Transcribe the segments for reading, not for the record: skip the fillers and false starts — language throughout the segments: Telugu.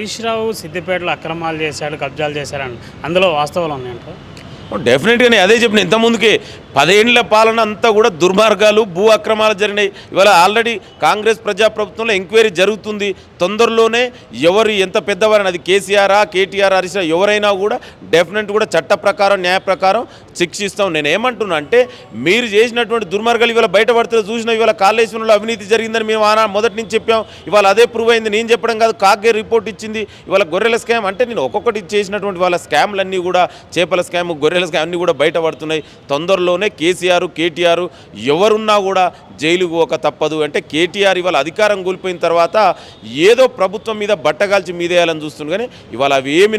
హరీష్ రావు సిద్దిపేటలో అక్రమాలు చేశాడు, కబ్జాలు చేశారని అందులో వాస్తవాలు ఉన్నాయంట. డెఫినెట్గానే అదే చెప్పిన ఇంతకుముందుకే 10 ఏళ్ల పాలన అంతా కూడా దుర్మార్గాలు, భూ అక్రమాలు జరిగినాయి. ఇవాళ ఆల్రెడీ కాంగ్రెస్ ప్రజాప్రభుత్వంలో ఎంక్వైరీ జరుగుతుంది. తొందరలోనే ఎవరు ఎంత పెద్దవారని, అది కేసీఆర్, కేటీఆర్, హరీష్ ఎవరైనా కూడా డెఫినెట్ కూడా చట్ట ప్రకారం, న్యాయ ప్రకారం శిక్షిస్తాం. నేను ఏమంటున్నా అంటే, మీరు చేసినటువంటి దుర్మార్గాలు ఇవాళ బయటపడుతుంది. చూసిన ఇవాళ కాళేశ్వరంలో అవినీతి జరిగిందని మేము మొదటి నుంచి చెప్పాం. ఇవాళ అదే ప్రూవ్ అయింది. నేను చెప్పడం కాదు, కాగే రిపోర్ట్ ఇచ్చింది. ఇవాళ గొర్రెల స్కామ్ అంటే నేను ఒక్కొక్కటి చేసినటువంటి వాళ్ళ స్కామ్లన్నీ కూడా, చేపల స్కామ్, గొర్రెల స్కామ్ అన్నీ కూడా బయటపడుతున్నాయి. తొందరలోనే కేసీఆర్, కేటీఆర్ ఎవరున్నా కూడా జైలుకు ఒక తప్పదు. అంటే కేటీఆర్ ఇవాళ అధికారం కోల్పోయిన తర్వాత ఏదో ప్రభుత్వం మీద బట్టగాల్చి మీదేయాలని చూస్తుంది, కానీ ఇవాళ అవి ఏమి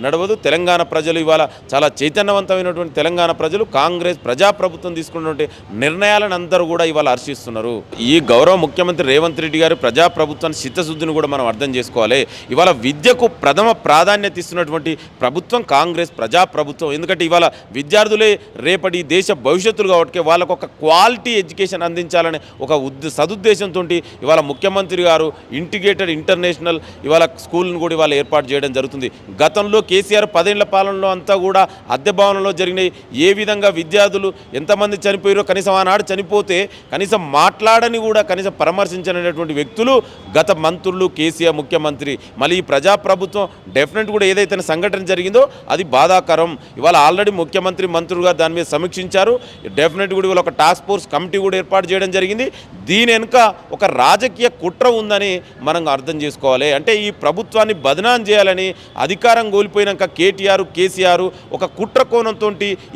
నడవదు. తెలంగాణ ప్రజలు ఇవాళ చాలా చైతన్యవంతమైనటువంటి తెలంగాణ ప్రజలు కాంగ్రెస్ ప్రజాప్రభుత్వం తీసుకున్నటువంటి నిర్ణయాలను అందరూ కూడా ఇవాళ హర్షిస్తున్నారు. ఈ గౌరవ ముఖ్యమంత్రి రేవంత్ రెడ్డి గారు ప్రజాప్రభుత్వాన్ని చిత్తశుద్ధిని కూడా మనం అర్థం చేసుకోవాలి. ఇవాళ విద్యకు ప్రథమ ప్రాధాన్యత ఇస్తున్నటువంటి ప్రభుత్వం కాంగ్రెస్ ప్రజాప్రభుత్వం. ఎందుకంటే ఇవాళ విద్యార్థులే రేపటి దేశ భవిష్యత్తులు కాబట్టి వాళ్ళకు ఒక క్వాలిటీ ఎడ్యుకేషన్ అందించాలనే ఒక సదుద్దేశంతో ఇవాళ ముఖ్యమంత్రి గారు ఇంటిగ్రేటెడ్ ఇంటర్నేషనల్ ఇవాళ స్కూల్ను కూడా ఇవాళ ఏర్పాటు చేయడం జరుగుతుంది. గతంలో కేసీఆర్ 10 ఏళ్ల పాలనలో అంతా కూడా అద్దె భవనంలో జరిగినాయి. ఏ విధంగా విద్యార్థులు ఎంతమంది చనిపోయారో, కనీసం ఆనాడు చనిపోతే కనీసం మాట్లాడని కూడా కనీసం పరామర్శించనేటువంటి వ్యక్తులు గత మంత్రులు, కేసీఆర్ ముఖ్యమంత్రి. మళ్ళీ ఈ ప్రజాప్రభుత్వం డెఫినెట్ కూడా ఏదైతే సంఘటన జరిగిందో అది బాధాకరం. ఇవాళ ఆల్రెడీ ముఖ్యమంత్రి, మంత్రులుగా దాని మీద సమీక్షించారు. డెఫినెట్ కూడా ఇవాళ ఒక టాస్క్ ఫోర్స్ కమిటీ కూడా ఏర్పాటు చేయడం జరిగింది. దీని వెనుక ఒక రాజకీయ కుట్ర ఉందని మనం అర్థం చేసుకోవాలి. అంటే ఈ ప్రభుత్వాన్ని బదనాం చేయాలని అధికారం కోల్పోయినాక కేటీఆర్, కేసీఆర్ ఒక కుట్ర కోణంతో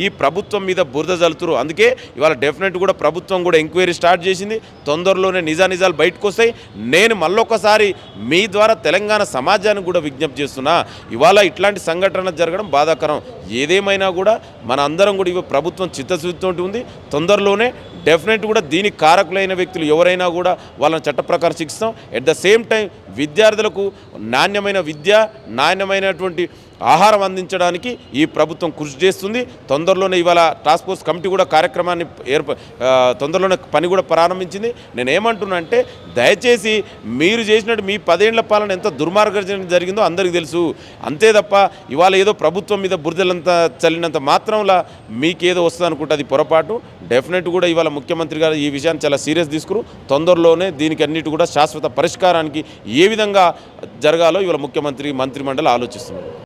ఈ ప్రభుత్వం మీద బురద జల్లుతురు. అందుకే ఇవాళ డెఫినెట్ కూడా ప్రభుత్వం కూడా ఎంక్వైరీ స్టార్ట్ చేసింది. తొందరలోనే నిజాలు బయటకు వస్తాయి. నేను మళ్ళొకసారి మీ ద్వారా తెలంగాణ సమాజానికి కూడా విజ్ఞప్తి చేస్తున్నా, ఇవాళ ఇట్లాంటి సంఘటన జరగడం బాధాకరం. ఏదేమైనా కూడా మన అందరం కూడా ఇవి ప్రభుత్వం చిత్తశుద్ధితో ఉంది. తొందరలోనే డెఫినెట్ కూడా దీనికి కారకులైన వ్యక్తులు ఎవరైనా కూడా వాళ్ళని చట్ట ప్రకారం శిక్షిస్తాం. ఎట్ ద సేమ్ టైం విద్యార్థులకు నాణ్యమైన విద్య, నాణ్యమైనటువంటి ఆహారం అందించడానికి ఈ ప్రభుత్వం కృషి చేస్తుంది. తొందరలోనే ఇవాళ టాస్క్ ఫోర్స్ కమిటీ కూడా కార్యక్రమాన్ని తొందరలోనే పని కూడా ప్రారంభించింది. నేను ఏమంటున్నా అంటే, దయచేసి మీరు చేసినట్టు మీ 10 ఏళ్ల పాలన ఎంత దుర్మార్గం జరిగిందో అందరికీ తెలుసు. అంతే తప్ప ఇవాళ ఏదో ప్రభుత్వం మీద బురదలంతా చల్లినంత మాత్రంలా మీకేదో వస్తుంది అనుకుంటే అది పొరపాటు. డెఫినెట్ కూడా ఇవాళ ముఖ్యమంత్రి గారు ఈ విషయాన్ని చాలా సీరియస్ తీసుకురు. తొందరలోనే దీనికి అన్నిటి కూడా శాశ్వత పరిష్కారానికి ఏ విధంగా జరగాలో ఇవాళ ముఖ్యమంత్రి, మంత్రిమండలి ఆలోచిస్తున్నారు.